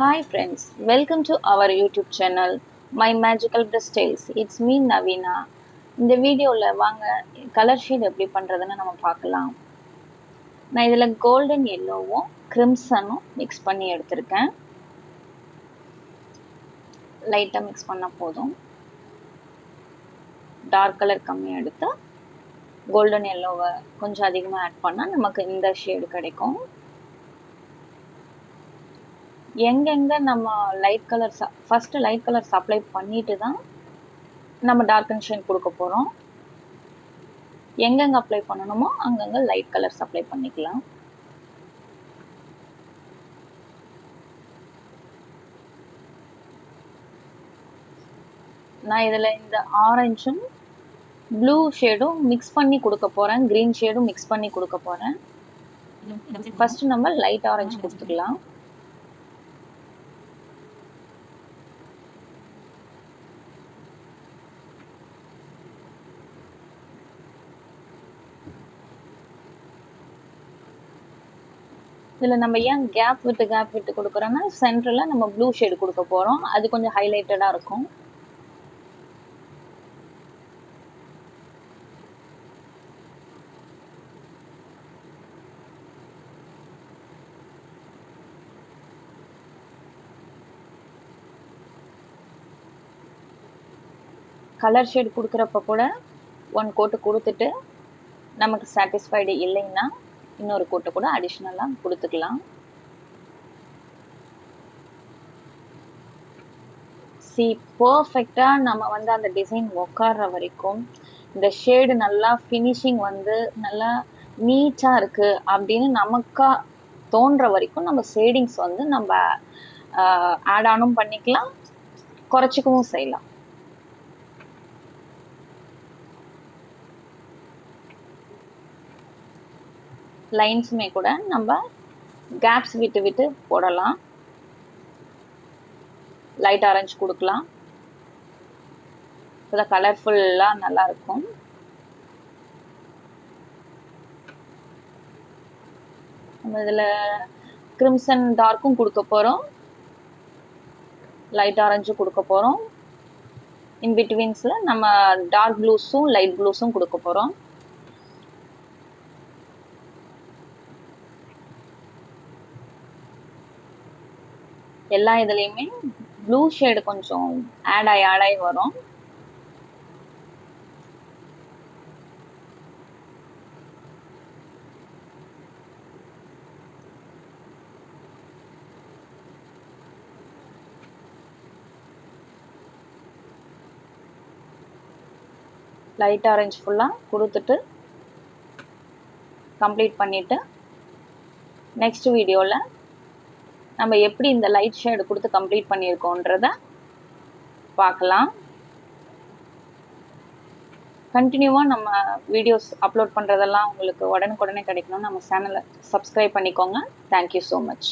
Hi friends, welcome to our YouTube channel, My Magical Brush Tales. It's me Navina. இந்த வீடியோவில் வாங்க colour shade எப்படி பண்ணுறதுன்னு நம்ம பார்க்கலாம். நான் இதில் கோல்டன் எல்லோவும் கிரிம்சனும் மிக்ஸ் பண்ணி எடுத்திருக்கேன். லைட்டாக மிக்ஸ் பண்ணால் போதும். டார்க் கலர் கம்மியாக எடுத்து கோல்டன் எல்லோவை கொஞ்சம் அதிகமாக ஆட் பண்ணால் நமக்கு இந்த ஷேடு கிடைக்கும். எங்கெங்கே நம்ம light colours first light colours apply பண்ணிட்டு தான் நம்ம டார்க்கன் ஷேட் கொடுக்க போகிறோம். எங்கெங்கே அப்ளை பண்ணணுமோ அங்கங்கே லைட் கலர்ஸ் அப்ளை பண்ணிக்கலாம். நான் இதில் இந்த ஆரஞ்சும் ப்ளூ ஷேடும் மிக்ஸ் பண்ணி கொடுக்க போகிறேன். க்ரீன் ஷேடும் மிக்ஸ் பண்ணி கொடுக்க போகிறேன். ஃபஸ்ட்டு நம்ம லைட் ஆரஞ்சு கொடுத்துக்கலாம். இதில் நம்ம ஏன் கேப் விட்டு கொடுக்குறோன்னா சென்டரில் நம்ம ப்ளூ ஷேடு கொடுக்க போகிறோம். அது கொஞ்சம் ஹைலைட்டடாக இருக்கும். கலர் ஷேட் கொடுக்குறப்ப கூட ஒன் கோட்டு கொடுத்துட்டு நமக்கு சாட்டிஸ்ஃபைடு இல்லைன்னா இன்னொரு கோட்டை கூட அடிஷ்னலாக கொடுத்துக்கலாம். பர்ஃபெக்டாக நம்ம வந்து அந்த டிசைன் உட்கார்ற வரைக்கும் இந்த ஷேடு நல்லா ஃபினிஷிங் வந்து நல்லா நீட்டாக இருக்குது அப்படின்னு நமக்கா தோன்ற வரைக்கும் நம்ம ஷேடிங்ஸ் வந்து நம்ம ஆட் ஆனும் பண்ணிக்கலாம், குறைச்சிக்கவும் செய்யலாம். லைன்ஸுமே கூட நம்ம கேப்ஸ் விட்டு போடலாம். லைட் ஆரஞ்சு கொடுக்கலாம். இதில் கலர்ஃபுல்லாக நல்லா இருக்கும். நம்ம இதில் கிரிம்சன் டார்க்கும் கொடுக்க போகிறோம், லைட் ஆரஞ்சும் கொடுக்க போகிறோம். இன் பிட்வீன்ஸில் நம்ம டார்க் ப்ளூஸும் லைட் ப்ளூஸும் கொடுக்க போகிறோம். எல்லா இதுலேயுமே ப்ளூ ஷேடு கொஞ்சம் ஆட் ஆகி வரும். லைட் ஆரஞ்சு ஃபுல்லாக கொடுத்துட்டு கம்ப்ளீட் பண்ணிவிட்டு நெக்ஸ்ட் வீடியோவில் நம்ம எப்படி இந்த லைட் ஷேடு கொடுத்து கம்ப்ளீட் பண்ணியிருக்கோன்றத பார்க்கலாம். கண்டினியூவாக நம்ம வீடியோஸ் அப்லோட் பண்ணுறதெல்லாம் உங்களுக்கு உடனுக்குடனே கிடைக்கணும்னு நம்ம சேனலை சப்ஸ்கிரைப் பண்ணிக்கோங்க. Thank you so much.